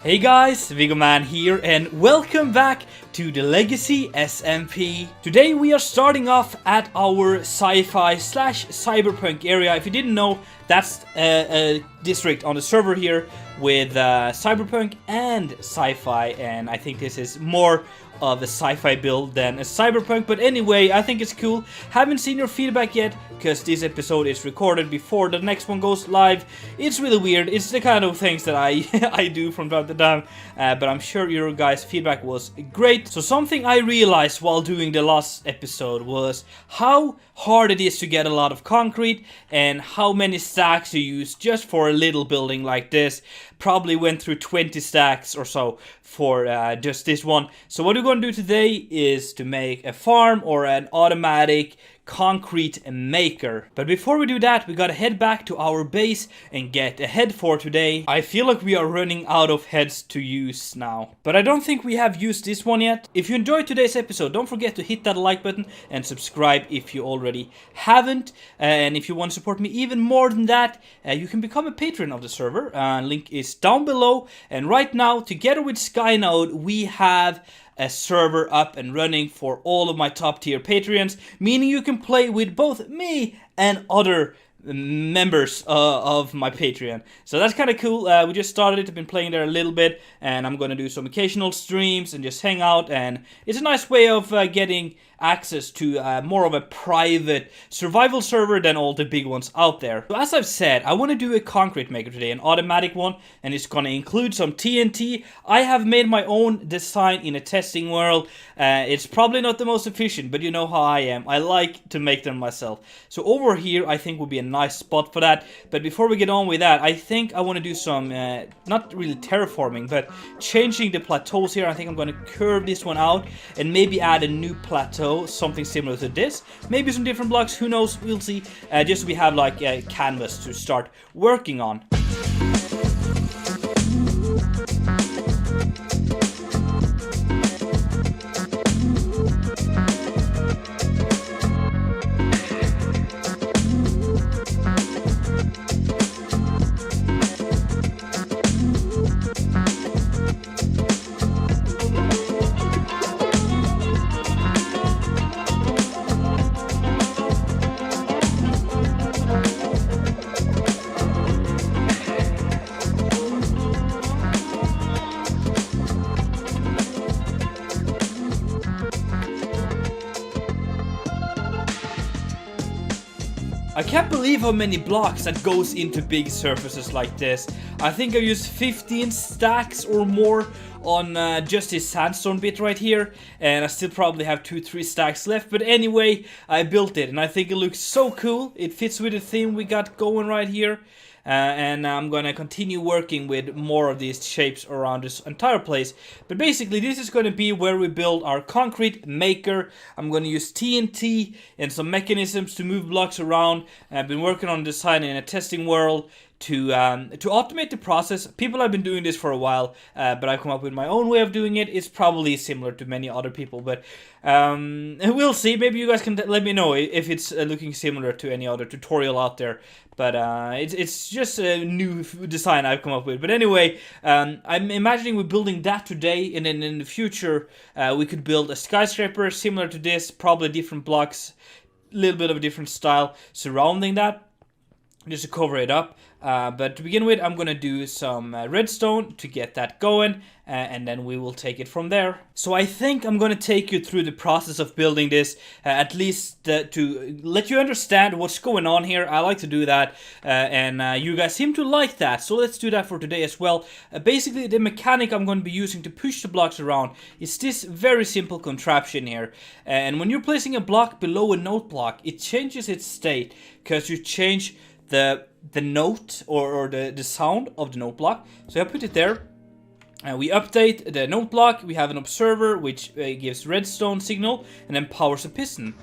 Hey guys, Viggoman here and welcome back to the Legacy SMP. Today we are starting off at our sci-fi slash cyberpunk area. If you didn't know, that's a district on the server here with cyberpunk and sci-fi, and I think this is more of a sci-fi build than a cyberpunk, but anyway, I think it's cool. Haven't seen your feedback yet, because this episode is recorded before the next one goes live. It's really weird, it's the kind of things that I I do from time to time, but I'm sure your guys' feedback was great. So something I realized while doing the last episode was how hard it is to get a lot of concrete, and how many stacks you use just for a little building like this. Probably went through 20 stacks or so for just this one. So what we're going to do today is to make a farm or an automatic concrete maker. But before we do that, we gotta head back to our base and get a head for today. I feel like we are running out of heads to use now, but I don't think we have used this one yet. If you enjoyed today's episode, don't forget to hit that like button and subscribe if you already haven't. And if you want to support me even more than that, you can become a patron of the server. Link is down below. And right now, together with Skynode, we have a server up and running for all of my top tier Patreons, meaning you can play with both me and other members of my Patreon. So that's kind of cool. We just started it, I've been playing there a little bit, and I'm gonna do some occasional streams and just hang out, and it's a nice way of getting access to more of a private survival server than all the big ones out there. So as I've said, I want to do a concrete maker today, an automatic one, and it's gonna include some TNT. I have made my own design in a testing world. It's probably not the most efficient, but you know how I am. I like to make them myself. So over here I think would be a nice spot for that. But before we get on with that, I think I want to do some not really terraforming, but changing the plateaus here. I think I'm going to curve this one out and maybe add a new plateau, something similar to this. Maybe some different blocks, who knows, we'll see. Just so we have like a canvas to start working on. I can't believe how many blocks that goes into big surfaces like this. I think I used 15 stacks or more on just this sandstone bit right here, and I still probably have 2-3 stacks left, but anyway, I built it and I think it looks so cool. It fits with the theme we got going right here. And I'm gonna continue working with more of these shapes around this entire place. But basically this is gonna be where we build our concrete maker. I'm gonna use TNT and some mechanisms to move blocks around. I've been working on design in a testing world to automate the process. People have been doing this for a while, but I've come up with my own way of doing it. It's probably similar to many other people, but we'll see. Maybe you guys can let me know if it's looking similar to any other tutorial out there. But it's just a new design I've come up with. But anyway, I'm imagining we're building that today, and then in the future we could build a skyscraper similar to this, probably different blocks, a little bit of a different style surrounding that, just to cover it up. But to begin with, I'm gonna do some redstone to get that going, and then we will take it from there. So I think I'm gonna take you through the process of building this, at least to let you understand what's going on here. I like to do that, and you guys seem to like that, so let's do that for today as well. Basically, the mechanic I'm going to be using to push the blocks around is this very simple contraption here. And when you're placing a block below a note block, it changes its state, because you change the note or the sound of the note block. So I put it there. We update the note block. We have an observer which gives redstone signal and then powers a piston.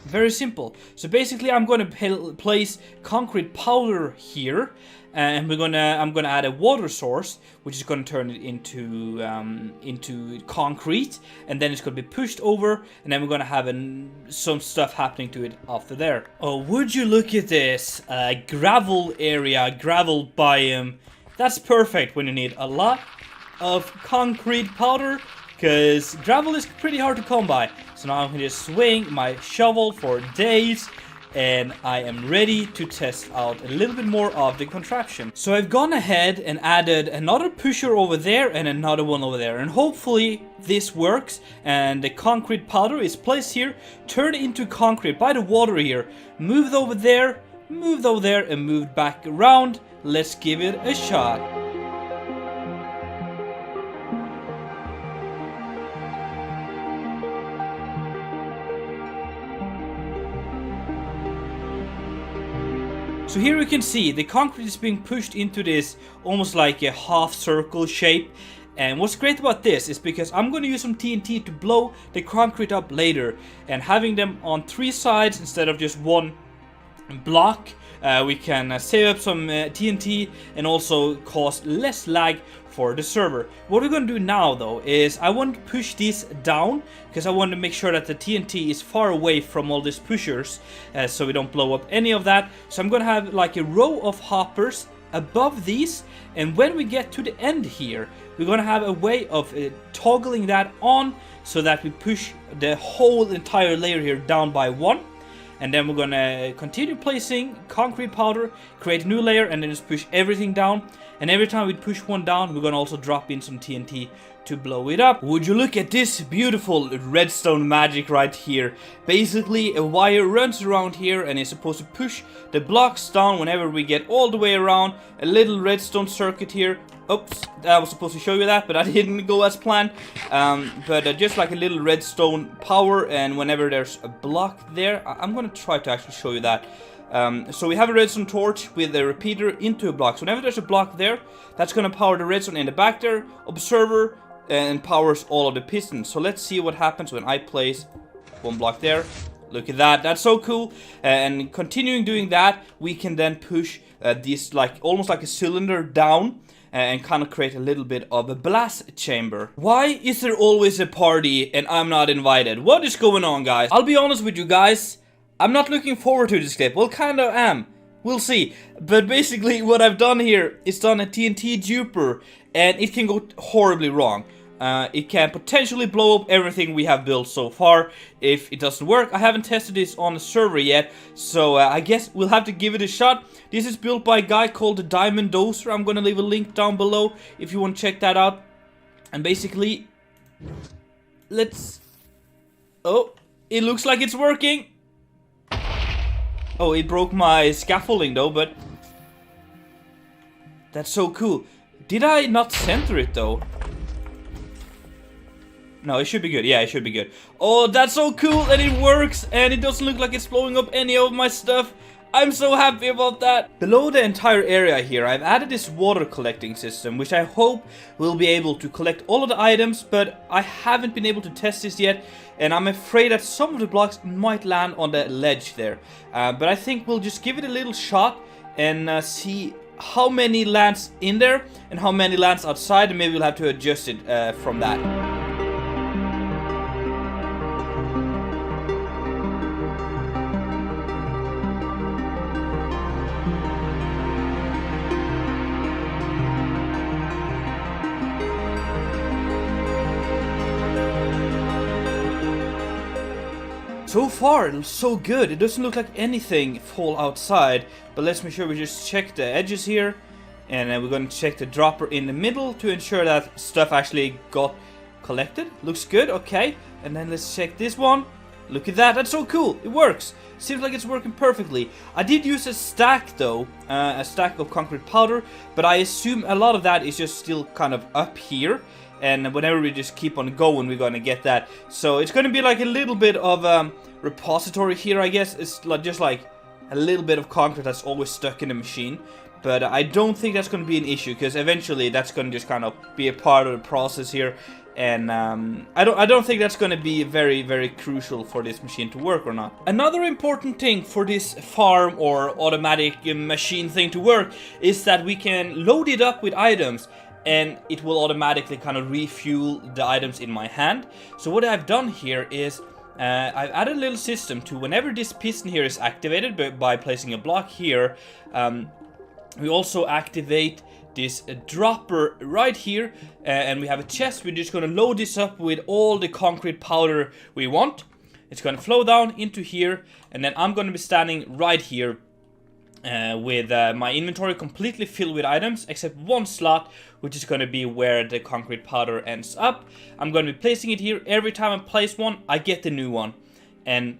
Very simple. So basically I'm going to place concrete powder here, and I'm gonna add a water source, which is gonna turn it into concrete, and then it's gonna be pushed over, and then we're gonna have some stuff happening to it after there. Oh, would you look at this gravel area, gravel biome? That's perfect when you need a lot of concrete powder, because gravel is pretty hard to come by. So now I can just swing my shovel for days, and I am ready to test out a little bit more of the contraption. So I've gone ahead and added another pusher over there and another one over there, and hopefully this works and the concrete powder is placed here, turned into concrete by the water here, moved over there, and moved back around. Let's give it a shot. So here we can see the concrete is being pushed into this almost like a half circle shape. And what's great about this is because I'm going to use some TNT to blow the concrete up later. And having them on 3 sides instead of just one block, we can save up some TNT and also cause less lag for the server. What we're going to do now though is I want to push this down because I want to make sure that the TNT is far away from all these pushers, so we don't blow up any of that. So I'm going to have like a row of hoppers above these, and when we get to the end here, we're going to have a way of toggling that on so that we push the whole entire layer here down by 1. And then we're gonna continue placing concrete powder, create a new layer, and then just push everything down. And every time we push one down, we're gonna also drop in some TNT to blow it up. Would you look at this beautiful redstone magic right here? Basically, a wire runs around here and is supposed to push the blocks down whenever we get all the way around. A little redstone circuit here. Oops, I was supposed to show you that, but I didn't go as planned. Just like a little redstone power, and whenever there's a block there, I'm gonna try to actually show you that. So we have a redstone torch with a repeater into a block. So whenever there's a block there, that's gonna power the redstone in the back there, observer, and powers all of the pistons. So let's see what happens when I place one block there. Look at that, that's so cool. And continuing doing that, we can then push this like almost like a cylinder down and kind of create a little bit of a blast chamber. Why is there always a party and I'm not invited? What is going on, guys? I'll be honest with you guys, I'm not looking forward to this clip. Well, kind of am. We'll see. But basically what I've done here is done a TNT Duper, and it can go horribly wrong. It can potentially blow up everything we have built so far if it doesn't work. I haven't tested this on the server yet, so I guess we'll have to give it a shot. This is built by a guy called the Diamond Dozer. I'm gonna leave a link down below if you want to check that out. And basically, let's... Oh, it looks like it's working. Oh, it broke my scaffolding though, but... That's so cool. Did I not center it though? No, it should be good. Yeah, it should be good. Oh, that's so cool, and it works, and it doesn't look like it's blowing up any of my stuff. I'm so happy about that. Below the entire area here, I've added this water collecting system, which I hope will be able to collect all of the items, but I haven't been able to test this yet, and I'm afraid that some of the blocks might land on the ledge there. But I think we'll just give it a little shot and see how many lands in there and how many lands outside, and maybe we'll have to adjust it from that. So far, it looks so good. It doesn't look like anything fall outside. But let's make sure we just check the edges here. And then we're going to check the dropper in the middle to ensure that stuff actually got collected. Looks good, okay. And then let's check this one. Look at that, that's so cool. It works. Seems like it's working perfectly. I did use a stack though, a stack of concrete powder. But I assume a lot of that is just still kind of up here. And whenever we just keep on going, we're gonna get that. So it's gonna be like a little bit of repository here, I guess. It's just like a little bit of concrete that's always stuck in the machine. But I don't think that's gonna be an issue, because eventually that's gonna just kind of be a part of the process here. And I don't think that's gonna be very, very crucial for this machine to work or not. Another important thing for this farm or automatic machine thing to work is that we can load it up with items, and it will automatically kind of refuel the items in my hand. So what I've done here is I've added a little system to whenever this piston here is activated by placing a block here, We also activate this dropper right here, and we have a chest. We're just gonna load this up with all the concrete powder we want. It's gonna flow down into here, and then I'm gonna be standing right here with my inventory completely filled with items, except one slot, which is gonna be where the concrete powder ends up. I'm gonna be placing it here. Every time I place one, I get the new one, and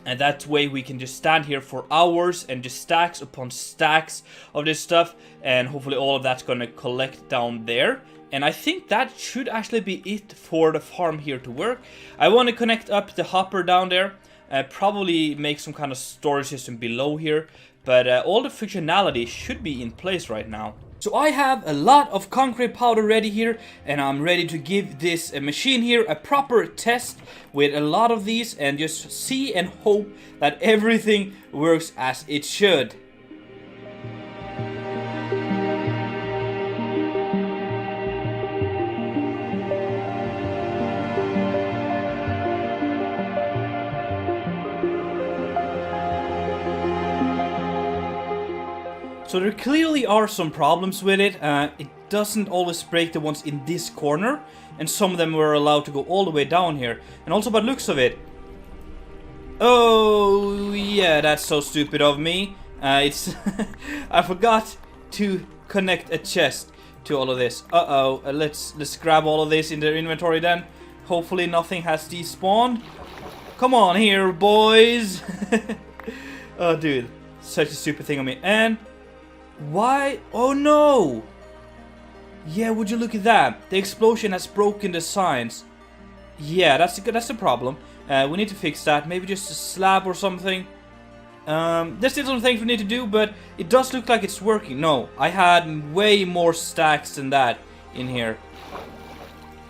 that way we can just stand here for hours and just stacks upon stacks of this stuff, and hopefully all of that's gonna collect down there. And I think that should actually be it for the farm here to work. I want to connect up the hopper down there, probably make some kind of storage system below here, but all the functionality should be in place right now. So I have a lot of concrete powder ready here, and I'm ready to give this machine here a proper test with a lot of these and just see and hope that everything works as it should. So there clearly are some problems with it. It doesn't always break the ones in this corner, and some of them were allowed to go all the way down here. And also by the looks of it... Oh, yeah, that's so stupid of me. It's... I forgot to connect a chest to all of this. Uh-oh, let's grab all of this in the inventory then. Hopefully nothing has despawned. Come on here, boys. Oh, dude, such a stupid thing on me. And... why? Oh no! Yeah, would you look at that? The explosion has broken the signs. Yeah, that's the problem. We need to fix that. Maybe just a slab or something. There's still some things we need to do, but it does look like it's working. No, I had way more stacks than that in here.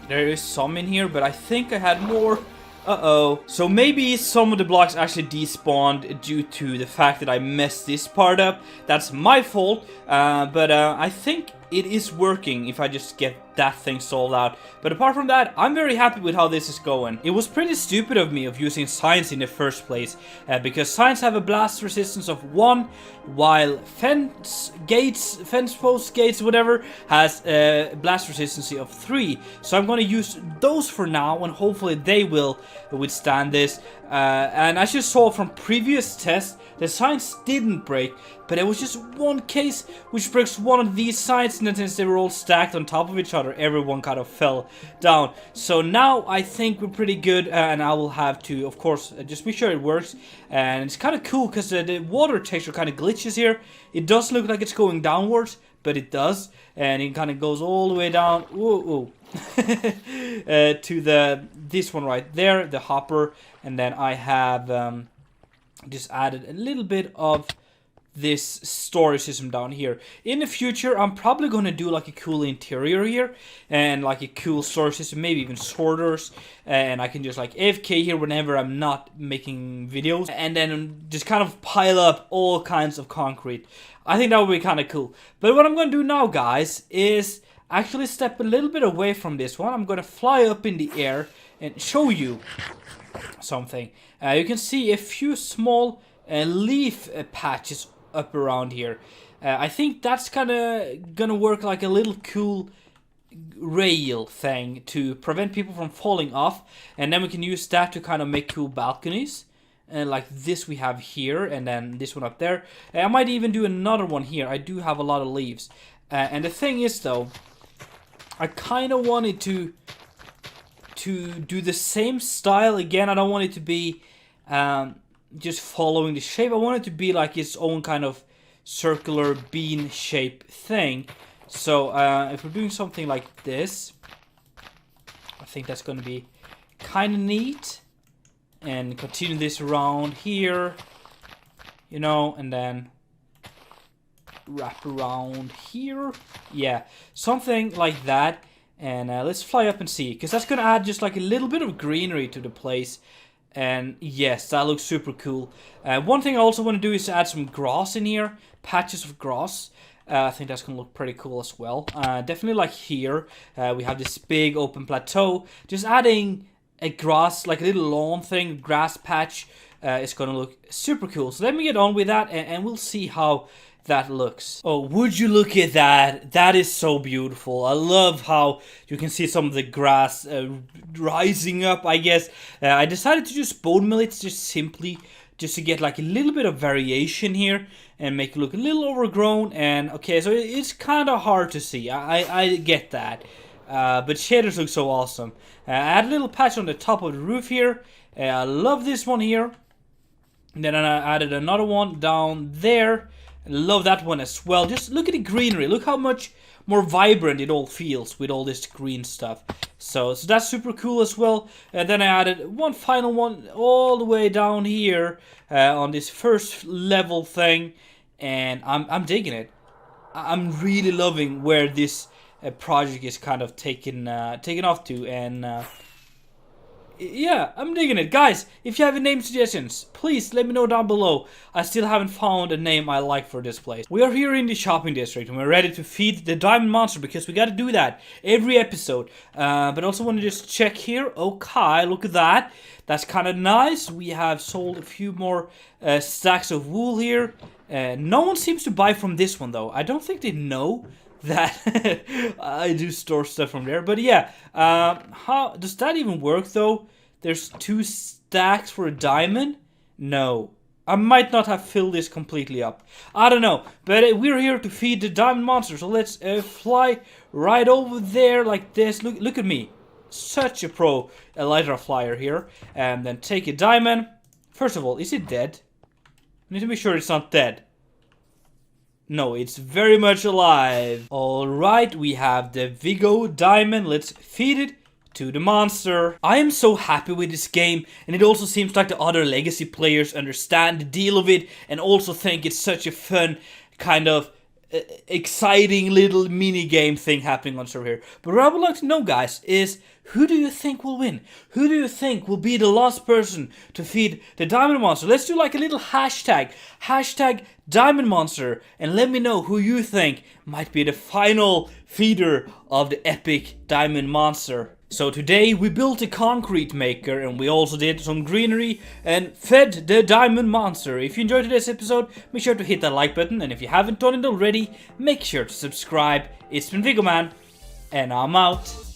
There is some in here, but I think I had more. Uh-oh. So maybe some of the blocks actually despawned due to the fact that I messed this part up. That's my fault, but I think it is working if I just get that thing solved out. But apart from that, I'm very happy with how this is going. It was pretty stupid of me of using science in the first place, because science have a blast resistance of 1, while fence post gates, whatever, has a blast resistance of 3. So I'm going to use those for now, and hopefully they will withstand this. And as you saw from previous tests, the signs didn't break, but there was just one case which breaks one of these sides, and then since they were all stacked on top of each other, everyone kind of fell down. So now I think we're pretty good, and I will have to, of course, just make sure it works. And it's kind of cool because the water texture kind of glitches here. It does look like it's going downwards, but it does, and it kind of goes all the way down. Ooh. To this one right there, the hopper, and then I have just added a little bit of this storage system down here. In the future, I'm probably going to do like a cool interior here and like a cool storage system, maybe even sorters, and I can just like AFK here whenever I'm not making videos, and then just kind of pile up all kinds of concrete. I think that would be kind of cool. But what I'm going to do now, guys, is actually step a little bit away from this one. I'm going to fly up in the air and show you something. You can see a few small leaf patches up around here. I think that's kind of gonna work like a little cool rail thing to prevent people from falling off, and then we can use that to kind of make cool balconies, like this we have here, and then this one up there. I might even do another one here. I do have a lot of leaves, and the thing is though, I kind of wanted to do the same style again. I don't want it to be just following the shape. I want it to be like its own kind of circular bean shape thing. So if we're doing something like this, I think that's going to be kind of neat. And continue this around here, you know, and then wrap around here. Yeah, something like that. And let's fly up and see, because that's going to add just like a little bit of greenery to the place. And yes, that looks super cool. One thing I also want to do is add some grass in here, patches of grass. I think that's going to look pretty cool as well. Definitely like here, we have this big open plateau. Just adding a grass, like a little lawn thing, grass patch, is going to look super cool. So let me get on with that, and we'll see how that looks. Oh, would you look at that? That is so beautiful. I love how you can see some of the grass rising up, I guess. I decided to just bone mill it just to get like a little bit of variation here and make it look a little overgrown. And okay, so it's kind of hard to see. I get that. But shaders look so awesome. I add a little patch on the top of the roof here. I love this one here. And then I added another one down there. I love that one as well. Just look at the greenery. Look how much more vibrant it all feels with all this green stuff. So that's super cool as well. And then I added one final one all the way down here on this first level thing. And I'm digging it. I'm really loving where this project is kind of taken off to. And yeah, I'm digging it. Guys, if you have any name suggestions, please let me know down below. I still haven't found a name I like for this place. We are here in the shopping district and we're ready to feed the diamond monster because we gotta do that every episode. But also want to just check here. Okay, look at that. That's kind of nice. We have sold a few more stacks of wool here. No one seems to buy from this one though. I don't think they know that I do store stuff from there. But yeah, how does that even work though? There's 2 stacks for a diamond? No. I might not have filled this completely up. I don't know. But we're here to feed the diamond monster. So let's fly right over there like this. Look at me. Such a pro elytra flyer here. And then take a diamond. First of all, is it dead? I need to be sure it's not dead. No, it's very much alive. Alright, we have the Viggo diamond. Let's feed it to the monster. I am so happy with this game, and it also seems like the other Legacy players understand the deal of it and also think it's such a fun kind of exciting little mini game thing happening on server here. But what I would like to know, guys, is who do you think will win? Who do you think will be the last person to feed the diamond monster? Let's do like a little hashtag diamond monster, and let me know who you think might be the final feeder of the epic diamond monster. So today we built a concrete maker and we also did some greenery and fed the diamond monster. If you enjoyed today's episode, make sure to hit that like button, and if you haven't done it already, make sure to subscribe. It's been Viggoman, and I'm out.